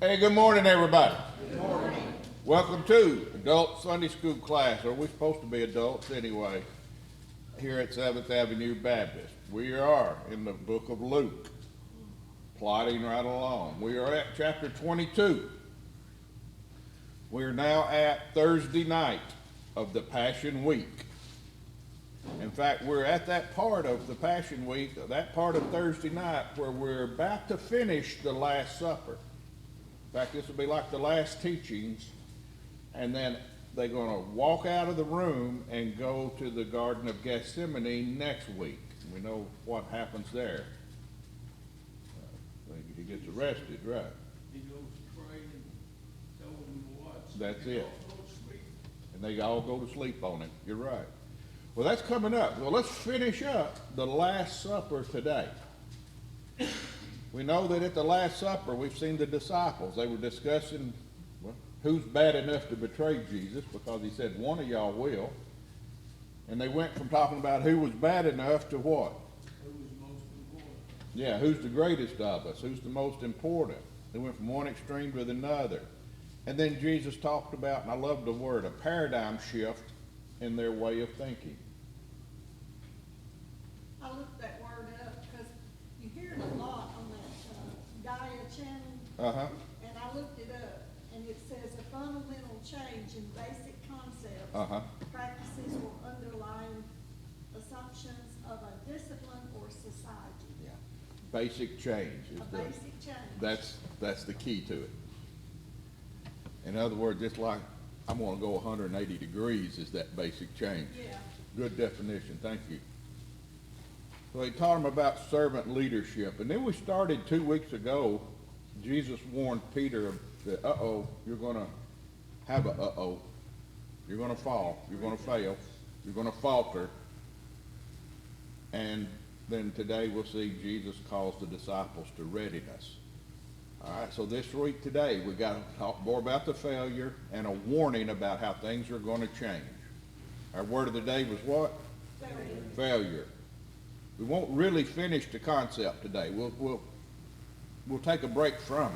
Hey, good morning, everybody. Good morning. Welcome to Adult Sunday School class. Are we supposed to be adults anyway? Here at 7th Avenue Baptist. We are in the book of Luke, plodding right along. We are at chapter 22. We are now at Thursday night of the Passion Week. In fact, we're at that part of the Passion Week, that part of Thursday night, where we're about to finish the Last Supper. In fact, this will be like the last teachings, and then they're going to walk out of the room and go to the Garden of Gethsemane next week. We know what happens there. He gets arrested, right? He goes to pray and tell them what. That's it. And they all go to sleep on it. You're right. Well, that's coming up. Well, let's finish up the Last Supper today. We know that at the Last Supper, we've seen the disciples. They were discussing, well, who's bad enough to betray Jesus, because he said, one of y'all will. And they went from talking about who was bad enough to what? Who was most important? Yeah, who's the greatest of us? Who's the most important? They went from one extreme to another. And then Jesus talked about, and I love the word, a paradigm shift in their way of thinking. I looked that word up because you hear it a lot on that Gaia channel. Uh-huh. And I looked it up, and it says a fundamental change in basic concepts, Uh-huh. practices, or underlying assumptions of a discipline or society. Yeah. Basic change is A the, basic change. that's the key to it. In other words, it's like, I'm gonna go 180 degrees is that basic change. Yeah. Good definition, thank you. So he taught them about servant leadership. And then we started 2 weeks ago, Jesus warned Peter that, you're gonna have a You're gonna fall, you're gonna fail, you're gonna falter. And then today we'll see Jesus calls the disciples to readiness. All right, so this week today, we got to talk more about the failure and a warning about how things are going to change. Our word of the day was what? Failure. Failure. We won't really finish the concept today. We'll take a break from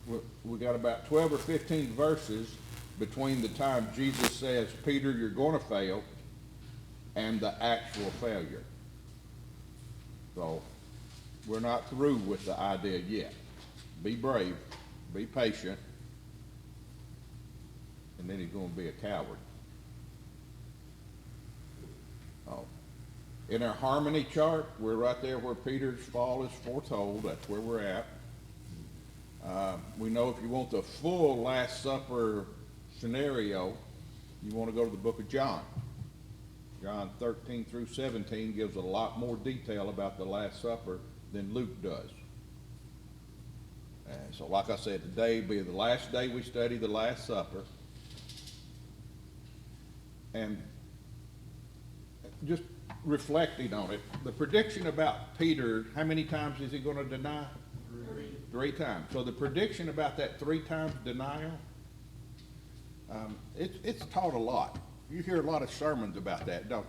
it. We got about 12 or 15 verses between the time Jesus says, Peter, you're going to fail, and the actual failure. So we're not through with the idea yet. Be brave, be patient, and then he's going to be a coward. Oh. In our harmony chart, we're right there where Peter's fall is foretold. That's where we're at. We know if you want the full Last Supper scenario, you want to go to the book of John. John 13 through 17 gives a lot more detail about the Last Supper than Luke does. And so like I said, today will be the last day we study the Last Supper. And just reflecting on it, the prediction about Peter, how many times is he going to deny? Three times. So the prediction about that 3 times denial, it's taught a lot. You hear a lot of sermons about that, don't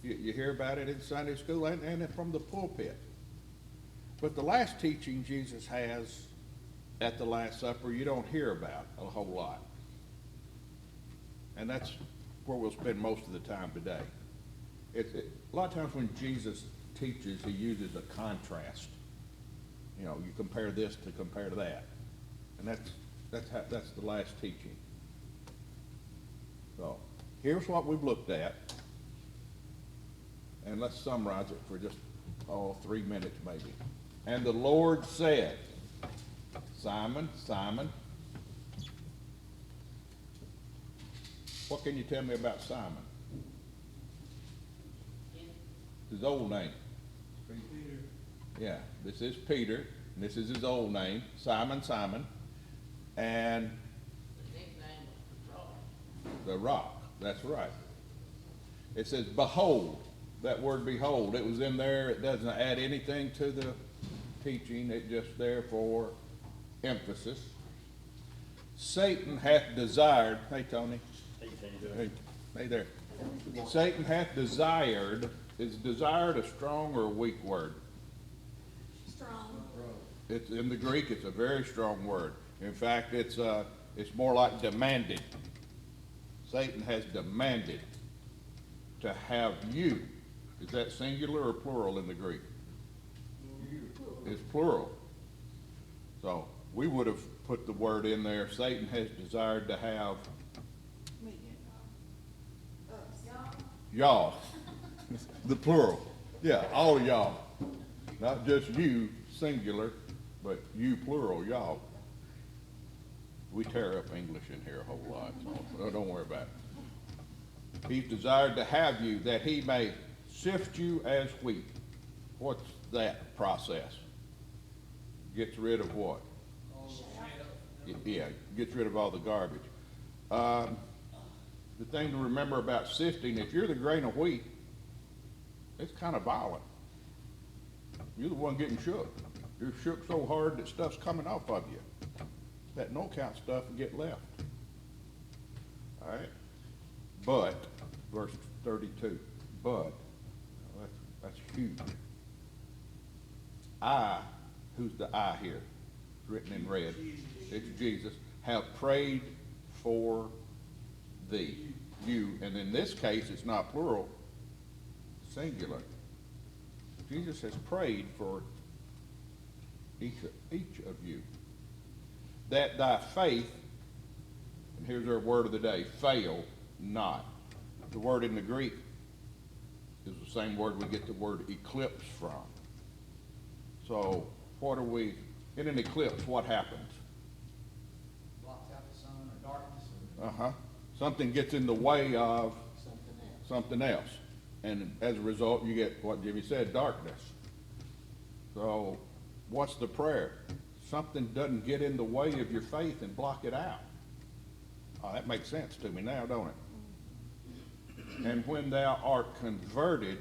you? You hear about it in Sunday school and from the pulpit. But the last teaching Jesus has at the Last Supper, you don't hear about a whole lot. And that's where we'll spend most of the time today. A lot of times when Jesus teaches, he uses a contrast. You know, you compare this to compare to that. And that's the last teaching. So here's what we've looked at. And let's summarize it for just, 3 minutes maybe. And the Lord said, Simon, Simon, what can you tell me about Simon? His old name. Peter. Yeah, this is Peter, and this is his old name, Simon, Simon. And The nickname was the rock, that's right. It says, behold, that word behold, it was in there, it doesn't add anything to the teaching, it's just there for emphasis. Satan hath desired, hey Tony. Hey there. Satan hath desired, is desired a strong or a weak word? Strong. It's in the Greek, it's a very strong word. In fact, it's more like demanded. Satan has demanded to have you. Is that singular or plural in the Greek? It's plural. So we would have put the word in there, Satan has desired to have y'all. The plural. Yeah, all of y'all. Not just you, singular, but you, plural, y'all. We tear up English in here a whole lot, so don't worry about it. He's desired to have you that he may sift you as wheat. What's that process? Gets rid of what? All the shit. Yeah, gets rid of all the garbage. The thing to remember about sifting, if you're the grain of wheat, it's kind of violent. You're the one getting shook. You're shook so hard that stuff's coming off of you. That no-count stuff will get left. All right? But, verse 32, but, that's huge. I, who's the I here? Written in red. It's Jesus. Have prayed for thee. You. And in this case, it's not plural, singular. Jesus has prayed for each of you. That thy faith, and here's our word of the day, fail not. The word in the Greek is the same word we get the word eclipse from. So what are we, in an eclipse, what happens? Blocks out the sun or darkness or Something gets in the way of something else. And as a result, you get what Jimmy said, darkness. So what's the prayer? Something doesn't get in the way of your faith and block it out. Oh, that makes sense to me now, don't it? And when thou art converted,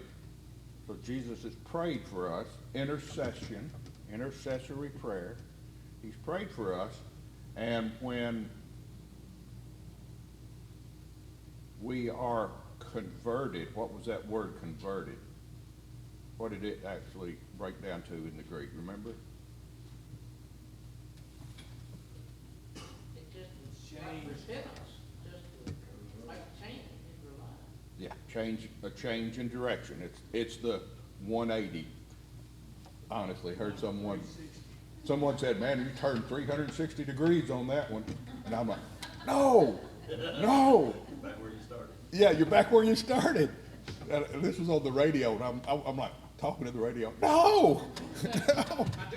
so Jesus has prayed for us, intercession, intercessory prayer. He's prayed for us, and when we are converted, what was that word converted? What did it actually break down to in the Greek, remember? It just was like repentance, just like a change in your life. Yeah, a change in direction. It's the 180. Honestly, heard someone said, man, you turned 360 degrees on that one. And I'm like, no. back where you started. Yeah, you're back where you started. This was on the radio, and I'm like talking to the radio. No. I do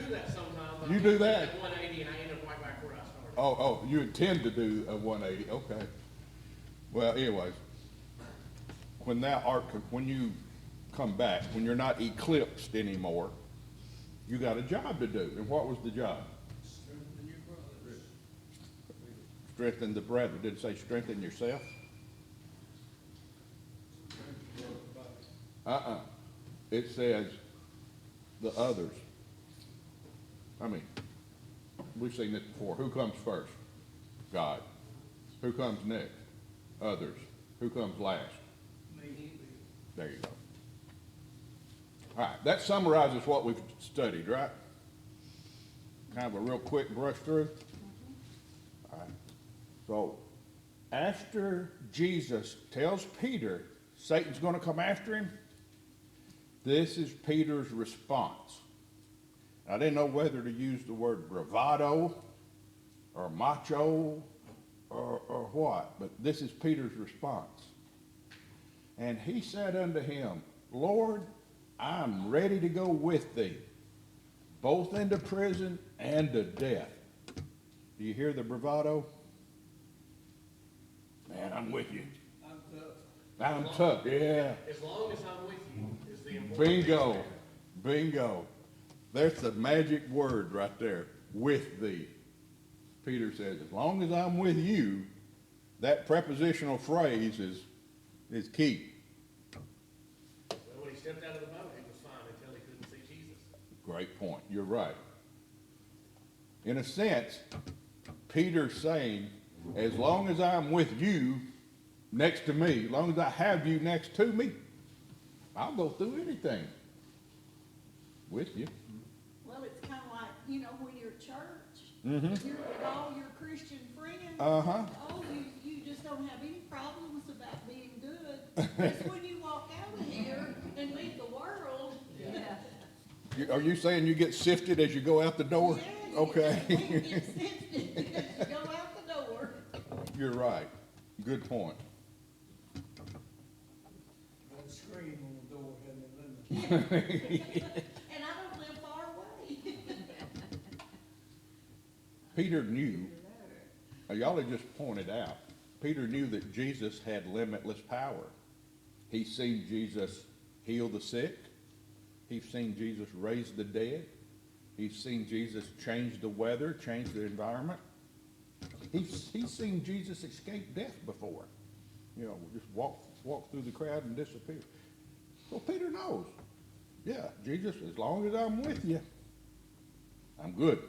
that sometimes. You do that? I hit 180 and I end up right back where I started. Oh, you intend to do a 180. Okay. Well, anyways, when you come back, when you're not eclipsed anymore, you got a job to do. And what was the job? Strengthen your brothers. Strengthen the brethren. Did it say strengthen yourself? It says the others. I mean, we've seen this before. Who comes first? God. Who comes next? Others. Who comes last? Me. There you go. All right, that summarizes what we've studied, right? Kind of a real quick brush through. All right. So, after Jesus tells Peter Satan's going to come after him, this is Peter's response. I didn't know whether to use the word bravado or macho or what, but this is Peter's response. And he said unto him, Lord, I'm ready to go with thee, both into prison and to death. Do you hear the bravado? Man, I'm with you. I'm tough. I'm tough, yeah. As long as I'm with you is the important thing. Bingo. There's the magic word right there, with thee. Peter says, as long as I'm with you, that prepositional phrase is key. Well, when he stepped out of the boat, he was fine until he couldn't see Jesus. Great point. You're right. In a sense, Peter's saying, as long as I'm with you next to me, as long as I have you next to me, I'll go through anything with you. Well, it's kind of like you know, when you're at church, Mm-hmm. you're with all your Christian friends. Uh-huh. Oh, you just don't have any problems about being good. It's when you walk out of here and meet the world. Yeah. Are you saying you get sifted as you go out the door? Yes, Okay. you get sifted as you go out the door. You're right. Good point. Got a screen on the door, hadn't it, And I don't live far away. Peter knew, y'all had just pointed out, Peter knew that Jesus had limitless power. He's seen Jesus heal the sick. He's seen Jesus raise the dead. He's seen Jesus change the weather, change the environment. He's seen Jesus escape death before. You know, just walk through the crowd and disappear. Well, Peter knows. Yeah, Jesus, as long as I'm with you, I'm good.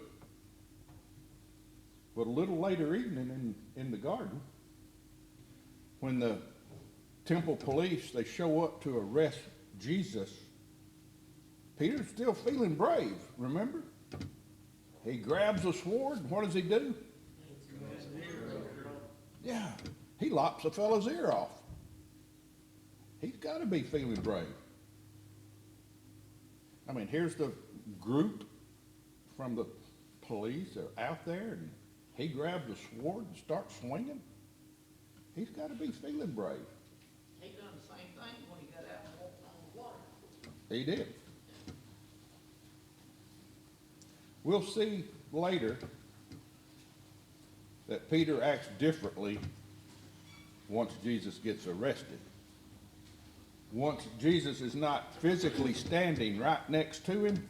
But a little later evening in the garden, when the temple police, they show up to arrest Jesus, Peter's still feeling brave, remember? He grabs a sword, and what does he do? Yeah, he lops a fellow's ear off. He's got to be feeling brave. I mean, here's the group from the police. They're out there, and he grabs a sword and starts swinging. He's got to be feeling brave. He done the same thing when he got out and walked on the water. He did. We'll see later that Peter acts differently once Jesus gets arrested. Once Jesus is not physically standing right next to him,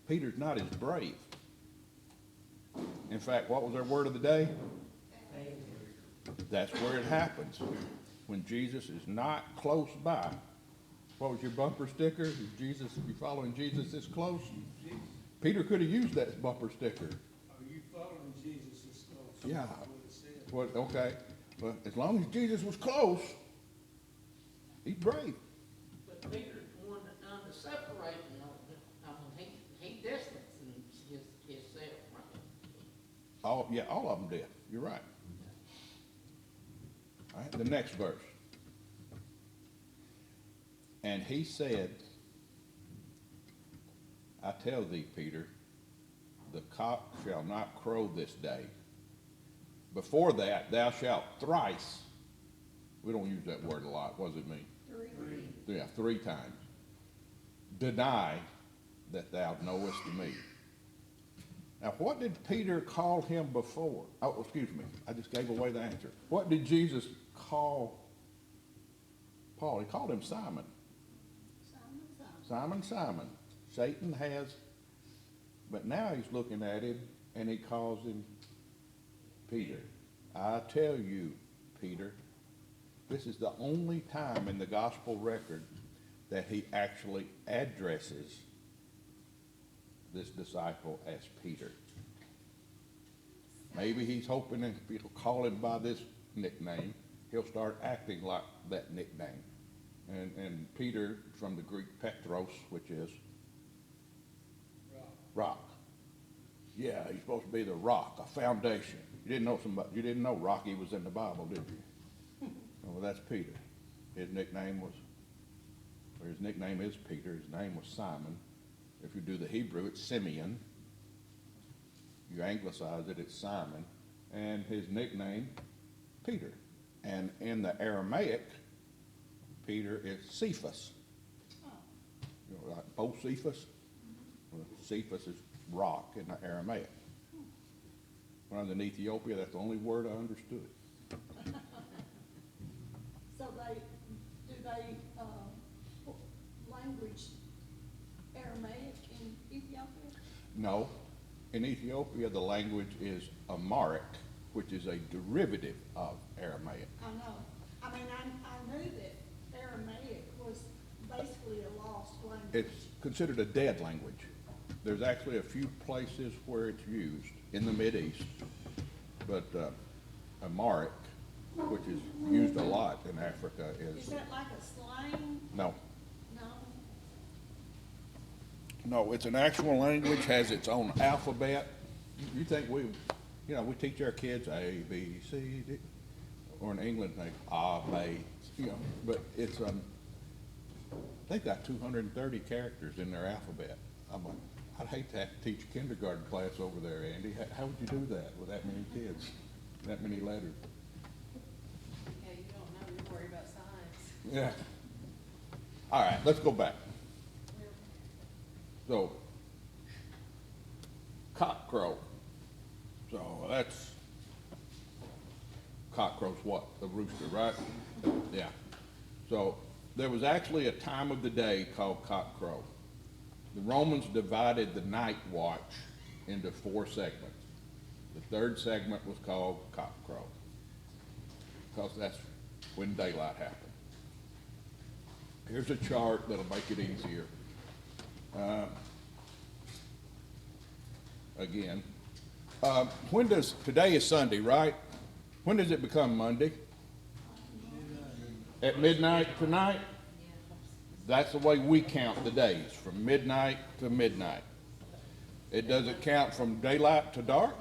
Peter's not as brave. In fact, what was our word of the day? That's where it happens. When Jesus is not close by. What was your bumper sticker? Is Jesus, you following Jesus this close? Peter could have used that bumper sticker. Are you following Jesus as close? Yeah. That's what it said. What, okay. But as long as Jesus was close, he's brave. But Peter's the one that done the separating, I mean, he distanced himself, right? All of them did. You're right. All right, the next verse. And he said, I tell thee, Peter, the cock shall not crow this day. Before that, thou shalt thrice. We don't use that word a lot. What does it mean? Three. Yeah, 3 times. Deny that thou knowest me. Now, what did Peter call him before? Oh, excuse me. I just gave away the answer. What did Jesus call Paul? He called him Simon. Simon, Simon. Satan has, but now he's looking at him and he calls him Peter. I tell you, Peter, this is the only time in the gospel record that he actually addresses this disciple as Peter. Maybe he's hoping if he'll call him by this nickname, he'll start acting like that nickname. And Peter, from the Greek Petros, which is rock. Yeah, he's supposed to be the rock, a foundation. You didn't know Rocky was in the Bible, did you? Well, that's Peter. His nickname is Peter. His name was Simon. If you do the Hebrew, it's Simeon. You anglicize it, it's Simon. And his nickname, Peter. And in the Aramaic, Peter is Cephas. You know, like Bocephus. Well, Cephas is rock in the Aramaic. When I was in Ethiopia, that's the only word I understood. So do they language Aramaic in Ethiopia? No. In Ethiopia, the language is Amharic, which is a derivative of Aramaic. I know. I mean, I knew that Aramaic was basically a lost language. It's considered a dead language. There's actually a few places where it's used in the Mideast, but Amharic, which is used a lot in Africa, Is is that like a slang? no. No? No, it's an actual language, has its own alphabet. You think we teach our kids A, B, C, D, or in England, they A, B, but it's, they've got 230 characters in their alphabet. I'm like, I'd hate to have to teach a kindergarten class over there, Andy. How would you do that with that many kids, that many letters? Yeah, you don't know, you worry about science. Yeah. All right, let's go back. So, cock crow. So that's, cock crow's what? The rooster, right? Yeah. So there was actually a time of the day called cock crow. The Romans divided the night watch into 4 segments. The 3rd segment was called cock crow, because that's when daylight happened. Here's a chart that'll make it easier. Again, today is Sunday, right? When does it become Monday? At midnight tonight? That's the way we count the days, from midnight to midnight. It doesn't count from daylight to dark?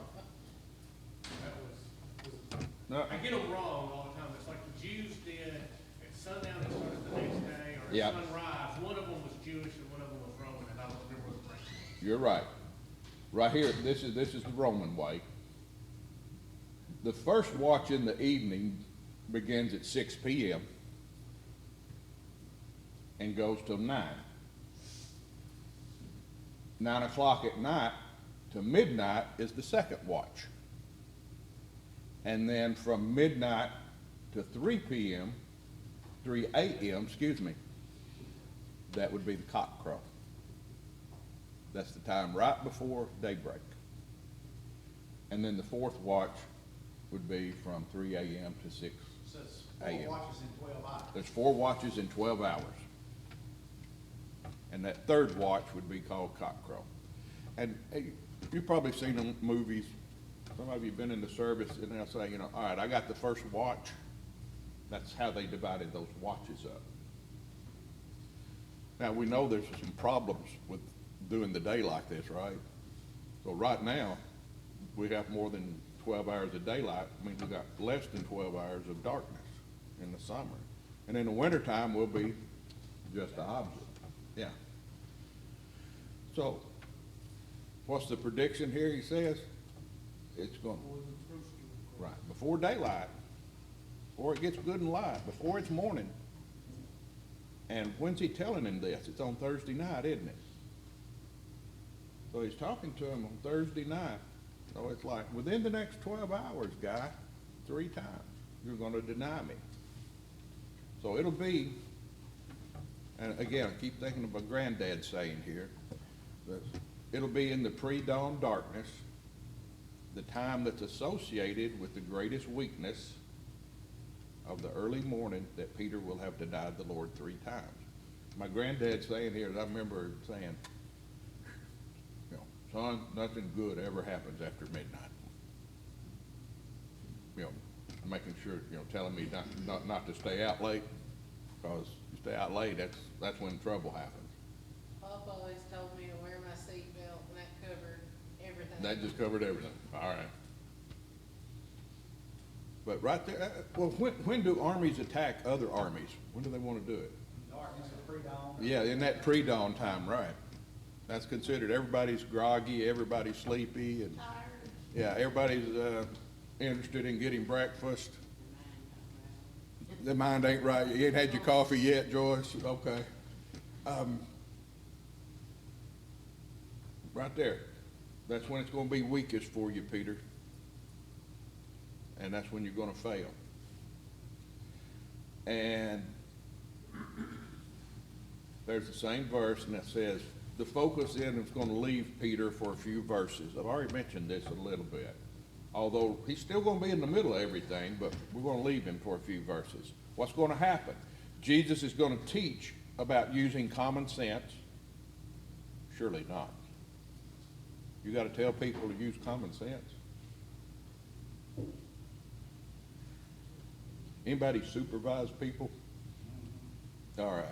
No. I get them wrong all the time. It's like the Jews did at sundown, it started the next day, or Yeah. at sunrise. One of them was Jewish and one of them was Roman, and I don't remember what the rest was. You're right. Right here, this is the Roman way. The first watch in the evening begins at 6 p.m. and goes till 9. 9 o'clock at night to midnight is the second watch. And then from midnight to 3 p.m., 3 a.m., that would be the cock crow. That's the time right before daybreak. And then the 4th watch would be from 3 a.m. to 6 So it's a.m. 4 watches in 12 hours. There's 4 watches in 12 hours. And that 3rd watch would be called cock crow. And hey, you've probably seen the movies. Some of you have been in the service, and they'll say, all right, I got the first watch. That's how they divided those watches up. Now, we know there's some problems with doing the day like this, right? So right now, we have more than 12 hours of daylight. I mean, we got less than 12 hours of darkness in the summer. And in the wintertime, we'll be just the opposite. Yeah. So, what's the prediction here? He says it's going, right, before daylight, before it gets good and light, before it's morning. And when's he telling him this? It's on Thursday night, isn't it? So he's talking to him on Thursday night. So it's like, within the next 12 hours, guy, 3 times, you're going to deny me. So it'll be, and again, I keep thinking of my granddad saying here, that it'll be in the pre-dawn darkness, the time that's associated with the greatest weakness of the early morning, that Peter will have denied the Lord 3 times. My granddad saying here, I remember saying, son, nothing good ever happens after midnight. Making sure, telling me not to stay out late, because you stay out late, that's when trouble happens. Pop always told me to wear my seatbelt, and that covered everything. That just covered everything. All right. But right there, well, when do armies attack other armies? When do they want to do it? Darkness is pre-dawn. Yeah, in that pre-dawn time, right. That's considered, everybody's groggy, everybody's sleepy, and, Tired. yeah, everybody's interested in getting breakfast. The mind ain't right. You ain't had your coffee yet, Joyce? Okay. Right there. That's when it's going to be weakest for you, Peter. And that's when you're going to fail. And there's the same verse, and it says, the focus then is going to leave Peter for a few verses. I've already mentioned this a little bit. Although he's still going to be in the middle of everything, but we're going to leave him for a few verses. What's going to happen? Jesus is going to teach about using common sense. Surely not. You got to tell people to use common sense. Anybody supervise people? All right.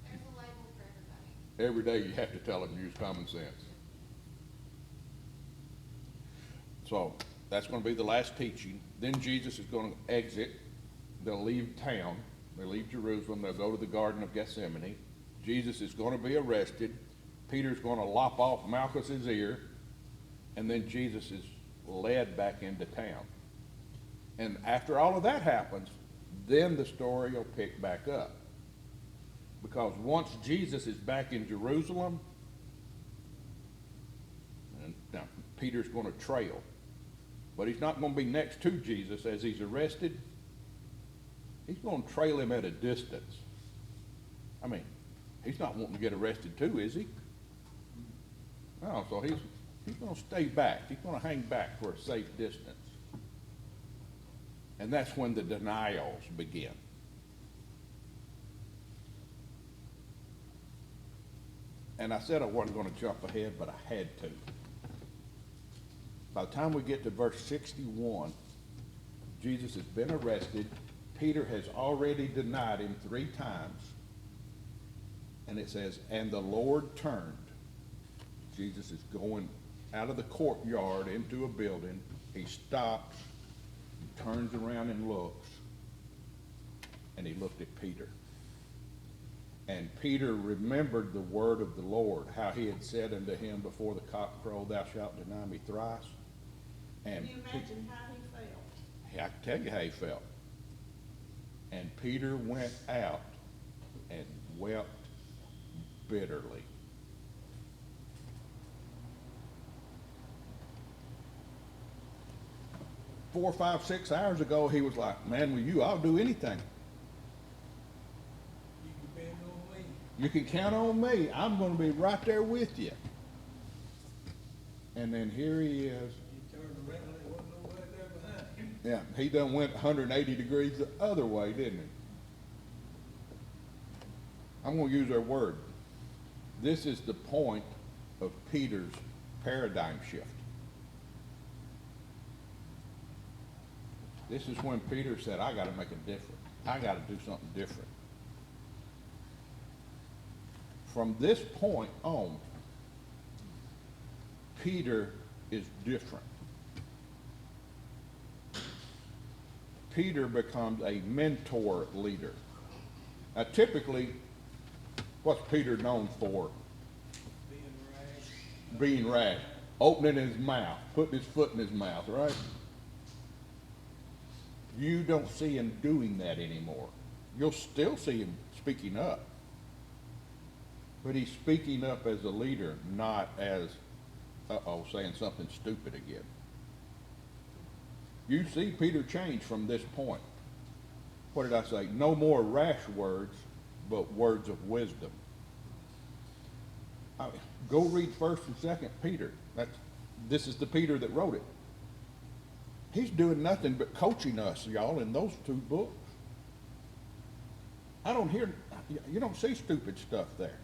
There's a label for everybody. Every day you have to tell them to use common sense. So that's going to be the last teaching. Then Jesus is going to exit. They'll leave town. They leave Jerusalem. They'll go to the Garden of Gethsemane. Jesus is going to be arrested. Peter's going to lop off Malchus's ear. And then Jesus is led back into town. And after all of that happens, then the story will pick back up. Because once Jesus is back in Jerusalem, and now Peter's going to trail. But he's not going to be next to Jesus as he's arrested. He's going to trail him at a distance. I mean, he's not wanting to get arrested too, is he? No, so he's going to stay back. He's going to hang back for a safe distance. And that's when the denials begin. And I said I wasn't going to jump ahead, but I had to. By the time we get to verse 61, Jesus has been arrested. Peter has already denied him 3 times. And it says, and the Lord turned. Jesus is going out of the courtyard into a building. He stops, he turns around and looks. And he looked at Peter. And Peter remembered the word of the Lord, how he had said unto him before the cock crowed, thou shalt deny me thrice. And Can you imagine how he felt? I can tell you how he felt. And Peter went out and wept bitterly. Four, 5, 6 hours ago, he was like, man, with you, I'll do anything. You can depend on me. You can count on me. I'm going to be right there with you. And then here he is. He turned around, there wasn't nobody there behind him. Yeah, he done went 180 degrees the other way, didn't he? I'm going to use our word. This is the point of Peter's paradigm shift. This is when Peter said, I got to make a difference. I got to do something different. From this point on, Peter is different. Peter becomes a mentor leader. Now, typically, what's Peter known for? Being rash. Opening his mouth, putting his foot in his mouth, right? You don't see him doing that anymore. You'll still see him speaking up. But he's speaking up as a leader, not as, saying something stupid again. You see Peter change from this point. What did I say? No more rash words, but words of wisdom. Go read 1st and 2nd Peter. This is the Peter that wrote it. He's doing nothing but coaching us, y'all, in those 2 books. You don't see stupid stuff there.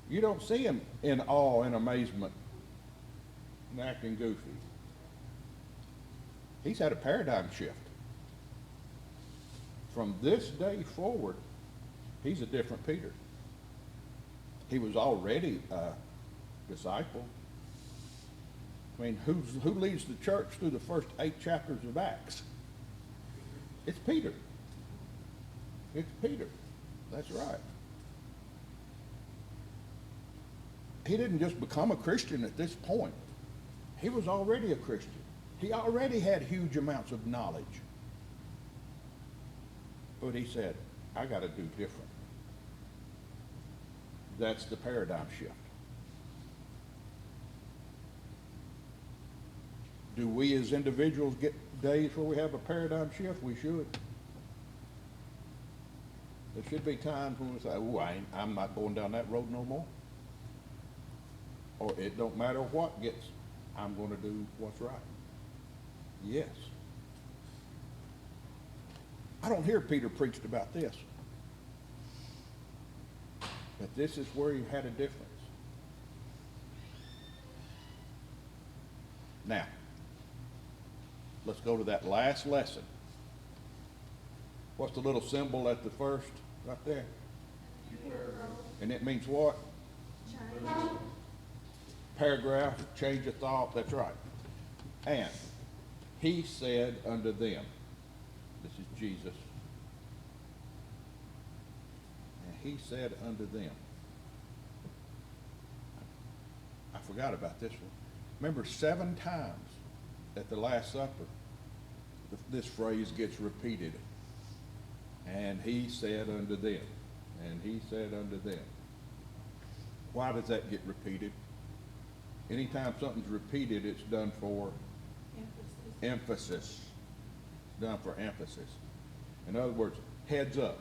You don't see him in awe and amazement and acting goofy. He's had a paradigm shift. From this day forward, he's a different Peter. He was already a disciple. I mean, who leads the church through the first 8 chapters of Acts? It's Peter. It's Peter. That's right. He didn't just become a Christian at this point. He was already a Christian. He already had huge amounts of knowledge. But he said, I got to do different. That's the paradigm shift. Do we as individuals get days where we have a paradigm shift? We should. There should be times when we say, I'm not going down that road no more. Or it don't matter what gets, I'm going to do what's right. Yes. I don't hear Peter preached about this. But this is where he had a difference. Now, let's go to that last lesson. What's the little symbol at the first, right there? And it means what? Paragraph, change of thought, that's right. And he said unto them, this is Jesus, and he said unto them, I forgot about this one. Remember, 7 times at the Last Supper, this phrase gets repeated. And he said unto them, and he said unto them. Why does that get repeated? Anytime something's repeated, it's done for emphasis. It's done for emphasis. In other words, heads up.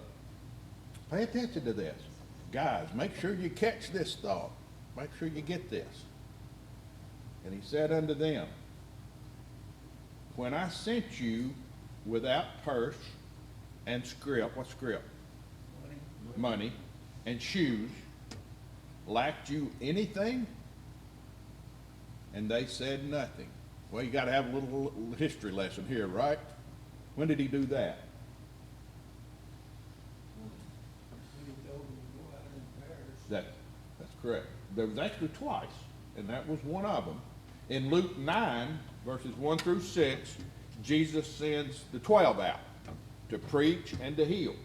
Pay attention to this. Guys, make sure you catch this thought. Make sure you get this. And he said unto them, when I sent you without purse and scrip, what's scrip? Money, and shoes, lacked you anything? And they said nothing. Well, you got to have a little history lesson here, right? When did he do that? He told them to go out in pairs. That's correct. There was actually twice, and that was one of them. In Luke 9, verses 1 through 6, Jesus sends the 12 out to preach and to heal.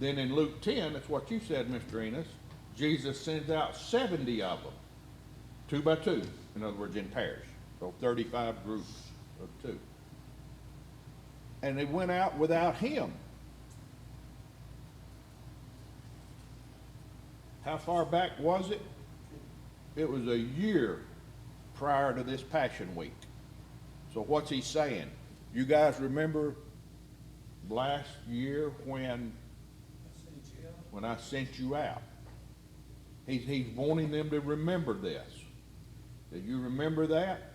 Then in Luke 10, that's what you said, Mr. Enos, Jesus sends out 70 of them, 2 by 2, in other words, in pairs. So 35 groups of 2. And they went out without him. How far back was it? It was a year prior to this Passion Week. So what's he saying? You guys remember last year when I sent you out? He's wanting them to remember this. Did you remember that?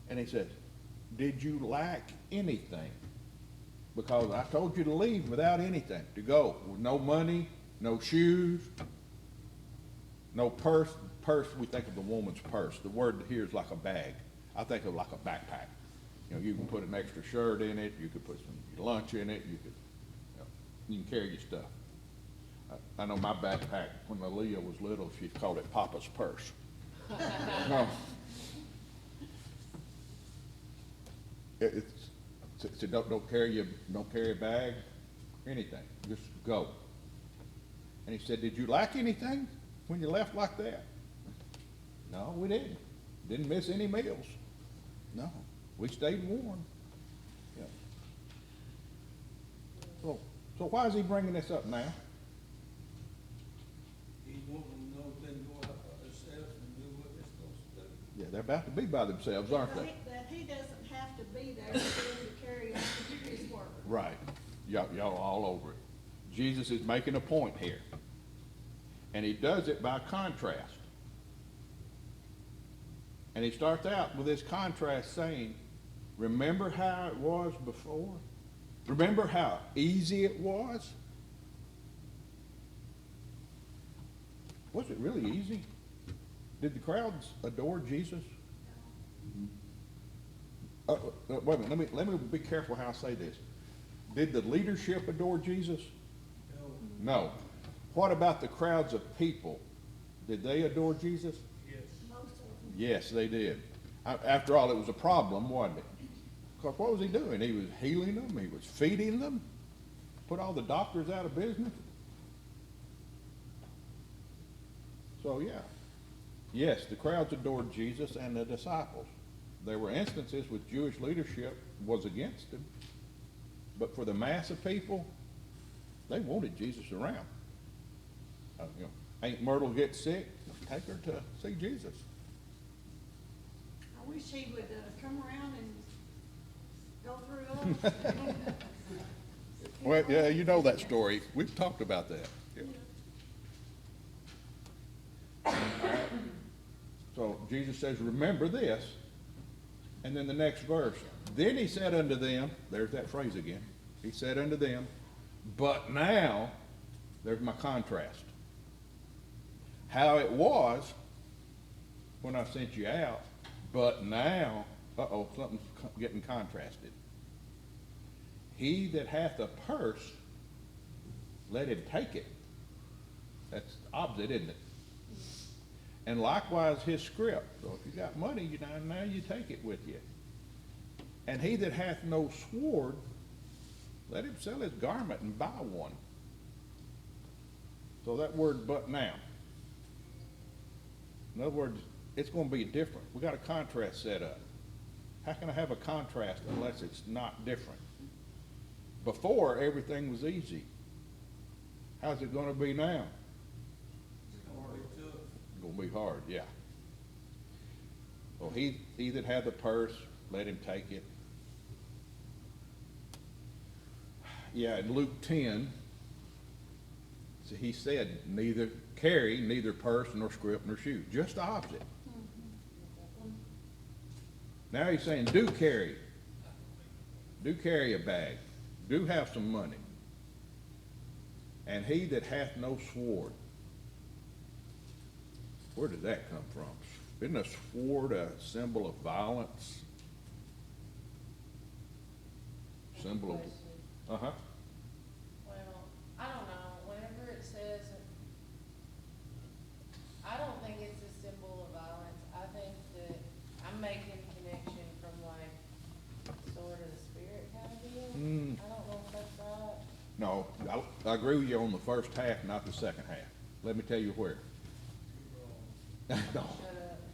And he says, did you lack anything? Because I told you to leave without anything, to go with no money, no shoes, no purse. Purse, we think of the woman's purse. The word here is like a bag. I think of like a backpack. You know, you can put an extra shirt in it. You could put some lunch in it. You can carry your stuff. I know my backpack, when Aaliyah was little, she called it Papa's purse. No. So don't carry a bag, anything. Just go. And he said, did you lack anything when you left like that? No, we didn't. Didn't miss any meals. No, we stayed warm. Yeah. So why is he bringing this up now? He's wanting them to know they can go out by themselves and do what they're supposed to do. Yeah, they're about to be by themselves, aren't they? That he doesn't have to be there to carry out his work. Right. Y'all all over it. Jesus is making a point here. And he does it by contrast. And he starts out with this contrast saying, remember how it was before? Remember how easy it was? Was it really easy? Did the crowds adore Jesus? Wait a minute, let me be careful how I say this. Did the leadership adore Jesus? No. What about the crowds of people? Did they adore Jesus? Yes. Most of them. Yes, they did. After all, it was a problem, wasn't it? Because what was he doing? He was healing them. He was feeding them. Put all the doctors out of business. So, yeah. Yes, the crowds adored Jesus and the disciples. There were instances with Jewish leadership was against him. But for the mass of people, they wanted Jesus around. Aunt Myrtle gets sick, take her to see Jesus. I wish he would come around and go through us. Well, yeah, you know that story. We've talked about that. Yeah. So Jesus says, remember this. And then the next verse. Then he said unto them, there's that phrase again. He said unto them, but now, there's my contrast. How it was when I sent you out, but now, something's getting contrasted. He that hath a purse, let him take it. That's opposite, isn't it? And likewise his script. So if you got money, now you take it with you. And he that hath no sword, let him sell his garment and buy one. So that word "but now." In other words, it's gonna be different. We got a contrast set up. How can I have a contrast unless it's not different? Before, everything was easy. How's it gonna be now? It's gonna be hard, yeah. Well, he that hath a purse, let him take it. Yeah, in Luke 10, so he said, neither purse nor scrip nor shoe. Just the opposite. Now he's saying, do carry a bag, do have some money. And he that hath no sword. Where did that come from? Isn't a sword a symbol of violence? Symbol of, uh-huh. Well, I don't know, whenever it says, I don't think it's a symbol of violence. I think that I'm making connection from like sword of the spirit kind of deal. I don't know if that's right. No, I agree with you on the first half, not the second half. Let me tell you where. No, Shut up.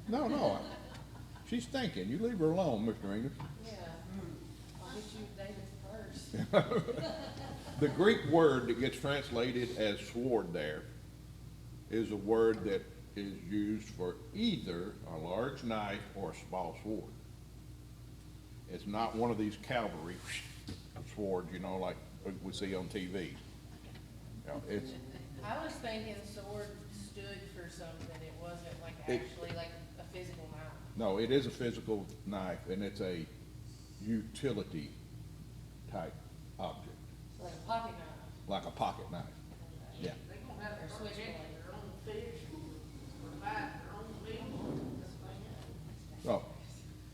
no. She's thinking. You leave her alone, Mr. English. Yeah. I'll get you David's purse. The Greek word that gets translated as sword there is a word that is used for either a large knife or a small sword. It's not one of these cavalry swords, like we see on TV. It's, I was thinking sword stood for something. It wasn't like It- actually like a physical knife. no, it is a physical knife, and it's a utility type object, Like a pocket knife. like a pocket knife. Yeah. They gonna have Or to switchblade. protect their own fish, provide their own meal, this thing. So,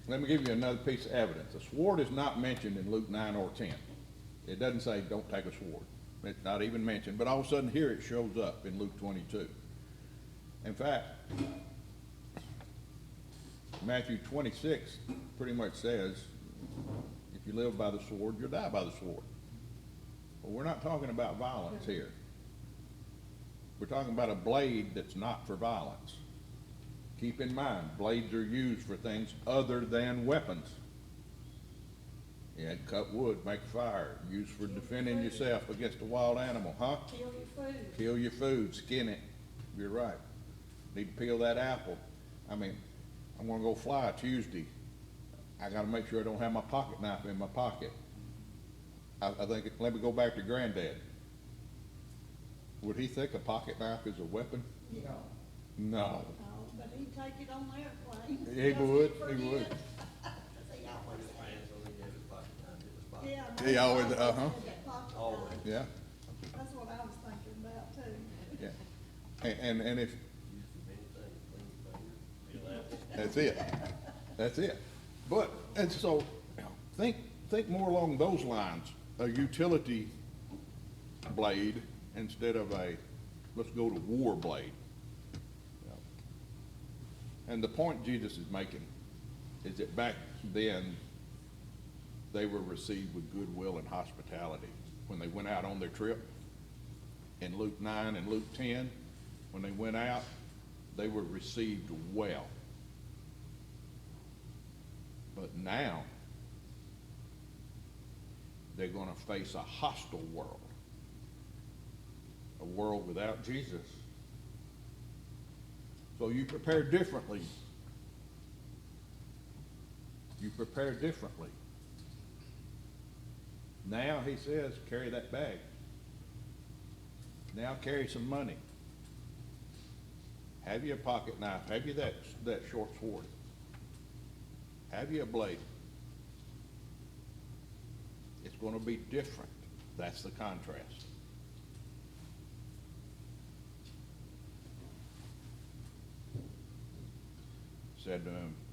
let me give you another piece of evidence. A sword is not mentioned in Luke 9 or 10. It doesn't say, don't take a sword. It's not even mentioned, but all of a sudden here it shows up in Luke 22. In fact, Matthew 26 pretty much says, if you live by the sword, you'll die by the sword. But we're not talking about violence here. We're talking about a blade that's not for violence. Keep in mind, blades are used for things other than weapons. Yeah, cut wood, make a fire, used for defending yourself against a wild animal, huh? Kill your food. Peel your food, skin it. You're right. Need to peel that apple. I'm gonna go fly Tuesday. I gotta make sure I don't have my pocket knife in my pocket. I think, let me go back to Granddad. Would he think a pocket knife is a weapon? No. No. Oh, but he'd take it on the airplane. He Just would, forget. he would. 'Cause he always said. Yeah. He always, had uh-huh. that pocket Always. knife. Yeah, That's what I was thinking about too. yeah. And if, that's it. But, and so, think more along those lines, a utility blade instead of a, let's go to war blade. And the point Jesus is making is that back then, they were received with goodwill and hospitality when they went out on their trip. In Luke 9 and Luke 10, when they went out, they were received well. But now, they're going to face a hostile world, a world without Jesus. So you prepare differently. You prepare differently. Now, he says, carry that bag. Now carry some money. Have you a pocket knife? Have you that short sword? Have you a blade? It's going to be different. That's the contrast. Said,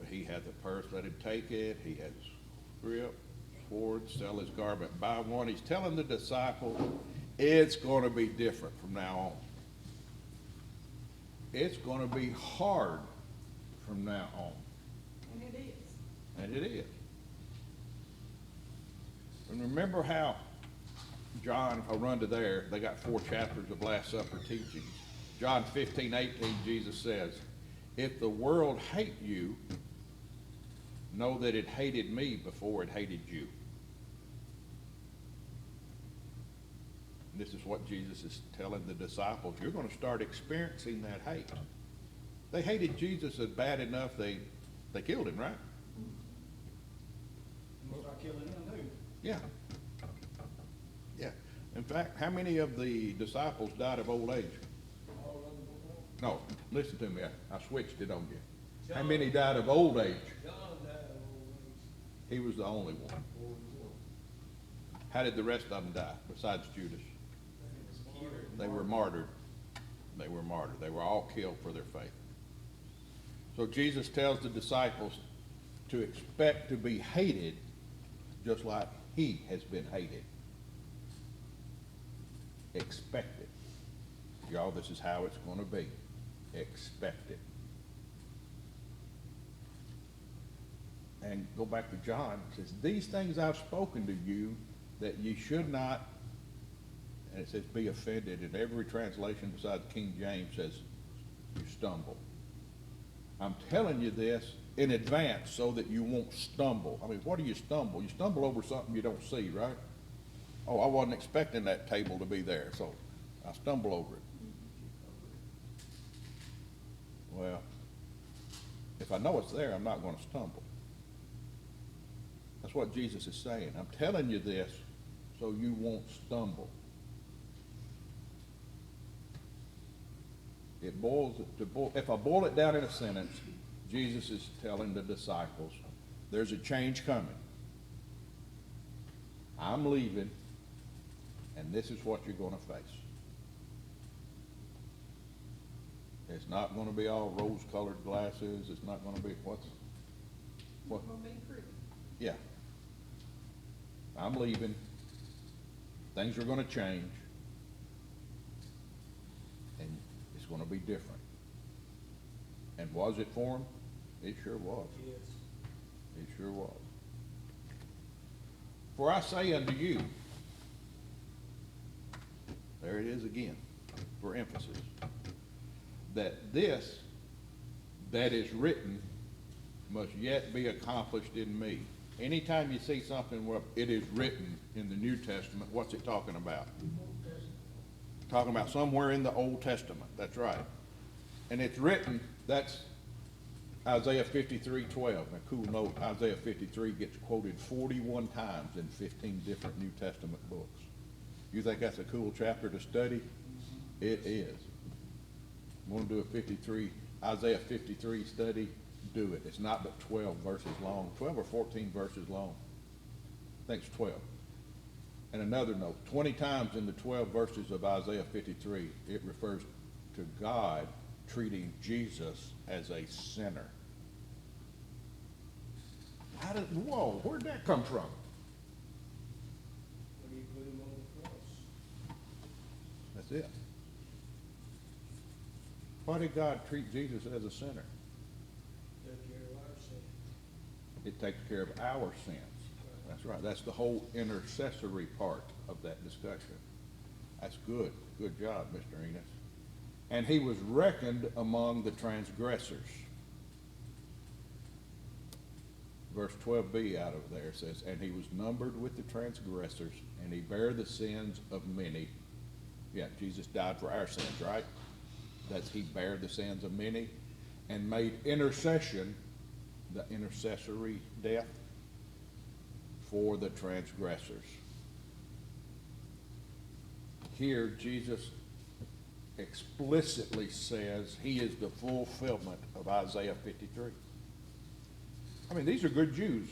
he hath a purse, let him take it. He has scrip, sword, sell his garment, buy one. He's telling the disciples It's gonna be different from now on. It's gonna be hard from now on, And it is. and it is. And remember how John, if I run to there, they got 4 chapters of Last Supper teaching. John 15:18, Jesus says, if the world hate you, know that it hated me before it hated you. And this is what Jesus is telling the disciples. You're going to start experiencing that hate. They hated Jesus as bad enough they killed him, right? We'll start killing them too. Yeah. Yeah. In fact, how many of the disciples died of old age? All of them before. No, listen to me. I switched it on you. How many died of old age? John died of old He was the only one. age. How did the rest of them die besides Judas? They were martyred. They were martyred. They were all killed for their faith. So Jesus tells the disciples to expect to be hated just like he has been hated. Expect it. Y'all, this is how it's going to be. Expect it. And go back to John. It says, these things I've spoken to you that ye should not, and it says be offended. And every translation besides King James says you stumble. I'm telling you this in advance so that you won't stumble. I mean, what do you stumble? You stumble over something you don't see, right? Oh, I wasn't expecting that table to be there, so I stumble over it. Well, if I know it's there, I'm not going to stumble. That's what Jesus is saying. I'm telling you this so you won't stumble. If I boil it down in a sentence, Jesus is telling the disciples, there's a change coming. I'm leaving, and this is what you're going to face. It's not going to be all rose-colored glasses. It's not going to be, what? It's gonna be pretty. Yeah. I'm leaving. Things are going to change. And it's going to be different. And was it for him? It sure was. Yes. It sure was. For I say unto you, there it is again, for emphasis, that this that is written must yet be accomplished in me. Anytime you see something where it is written in the New Testament, what's it talking about? Talking about somewhere in the Old Testament, that's right. And it's written, that's Isaiah 53:12. Now, cool note, Isaiah 53 gets quoted 41 times in 15 different New Testament books. You think that's a cool chapter to study? It is. You want to do a Isaiah 53 study? Do it. It's not but 12 verses long, 12 or 14 verses long. I think it's 12. And another note, 20 times in the 12 verses of Isaiah 53, it refers to God treating Jesus as a sinner. Whoa, where'd that come from? When he put him on the cross. That's it. Why did God treat Jesus as a sinner? Took care of our sin. It takes care of our sins. That's right. That's the whole intercessory part of that discussion. That's good. Good job, Mr. Enos. And he was reckoned among the transgressors. Verse 12b out of there says, and he was numbered with the transgressors, and he bare the sins of many. Yeah, Jesus died for our sins, right? That's he bare the sins of many and made intercession, the intercessory death, for the transgressors. Here, Jesus explicitly says he is the fulfillment of Isaiah 53. I mean, these are good Jews.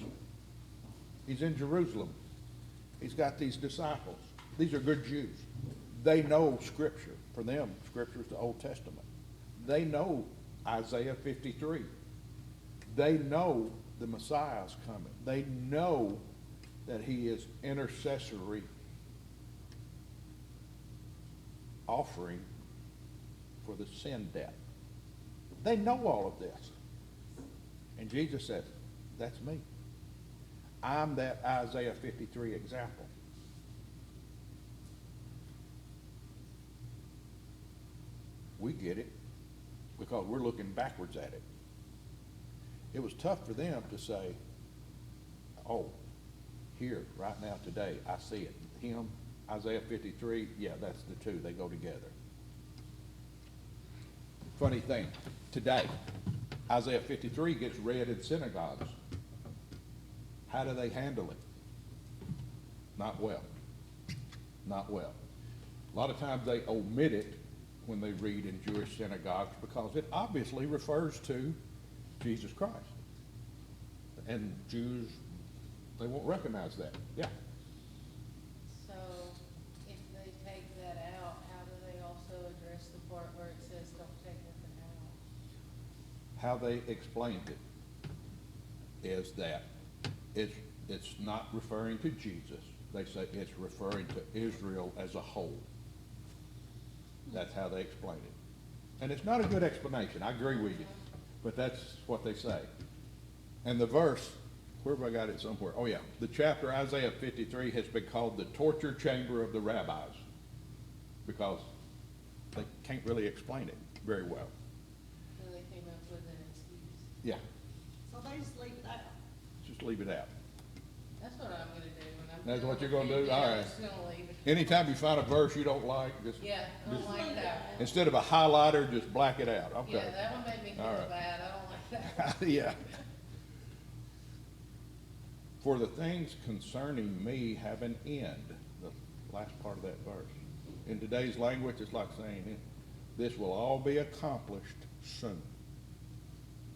He's in Jerusalem. He's got these disciples. These are good Jews. They know Scripture. For them, Scripture is the Old Testament. They know Isaiah 53. They know the Messiah is coming. They know that he is intercessory offering for the sin debt. They know all of this. And Jesus says, that's me. I'm that Isaiah 53 example. We get it because we're looking backwards at it. It was tough for them to say, oh, here, right now, today, I see it. Him, Isaiah 53, yeah, that's the two. They go together. Funny thing, today, Isaiah 53 gets read in synagogues. How do they handle it? Not well. Not well. A lot of times they omit it when they read in Jewish synagogues because it obviously refers to Jesus Christ. And Jews, they won't recognize that. Yeah. So if they take that out, how do they also address the part where it says don't take nothing out? How they explained it is that it's not referring to Jesus. They say it's referring to Israel as a whole. That's how they explain it. And it's not a good explanation, I agree with you, but that's what they say. And the verse, where have I got it somewhere? Oh yeah, the chapter Isaiah 53 has been called the torture chamber of the rabbis because they can't really explain it very well. So they came up with an excuse. Yeah, So they just leave it out. just leave it out. That's what I'm gonna do when I'm. That's what feeling you're gonna do? offended. All I'm right. just gonna leave it. Anytime you find a verse you don't like, just, Yeah, I don't like that one. instead of a highlighter, just black it out, okay? Yeah, that one made me feel All right. bad. I don't like that. Yeah. For the things concerning me have an end, the last part of that verse. In today's language, it's like saying, this will all be accomplished soon.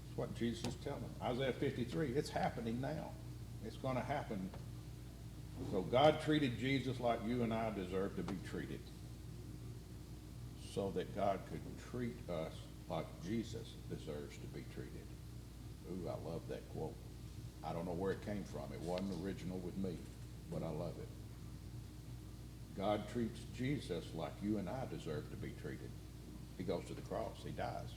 That's what Jesus is telling them. Isaiah 53, it's happening now. It's gonna happen. So God treated Jesus like you and I deserve to be treated, so that God could treat us like Jesus deserves to be treated. Ooh, I love that quote. I don't know where it came from. It wasn't original with me, but I love it. God treats Jesus like you and I deserve to be treated. He goes to the cross. He dies.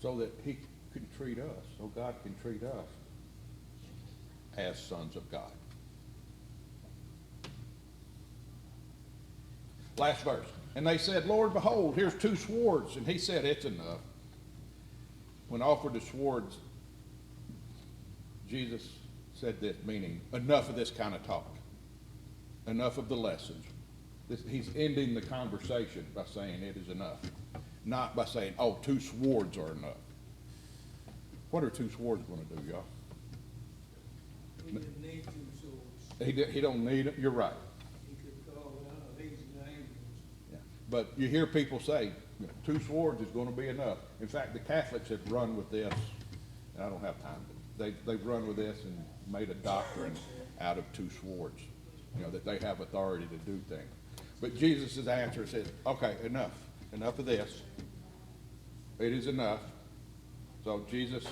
So that he can treat us, so God can treat us as sons of God. Last verse. And they said, Lord, behold, here's 2 swords. And he said, it's enough. When offered the swords, Jesus said this, meaning, enough of this kind of talk. Enough of the lessons. He's ending the conversation by saying it is enough. Not by saying, oh, 2 swords are enough. What are 2 swords going to do, y'all? We didn't need 2 swords. He don't need it. You're right. He could call out these names. Yeah. But you hear people say, 2 swords is going to be enough. In fact, the Catholics have run with this, and I don't have time, but they've run with this and made a doctrine out of 2 swords, that they have authority to do things. But Jesus' answer says, okay, enough of this. It is enough. So Jesus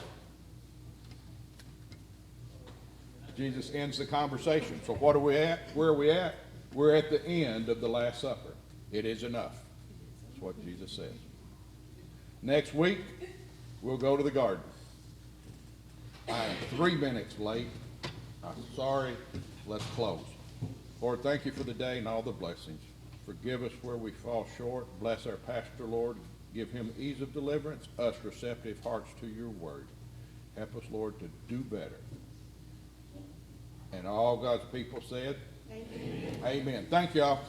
ends the conversation. So what are we at? Where are we at? We're at the end of the Last Supper. It is enough. That's what Jesus says. Next week, we'll go to the garden. I am 3 minutes late. I'm sorry. Let's close. Lord, thank you for the day and all the blessings. Forgive us where we fall short. Bless our pastor, Lord. Give him ease of deliverance, us receptive hearts to your word. Help us, Lord, to do better. And all God's people said, amen. Amen. Thank y'all.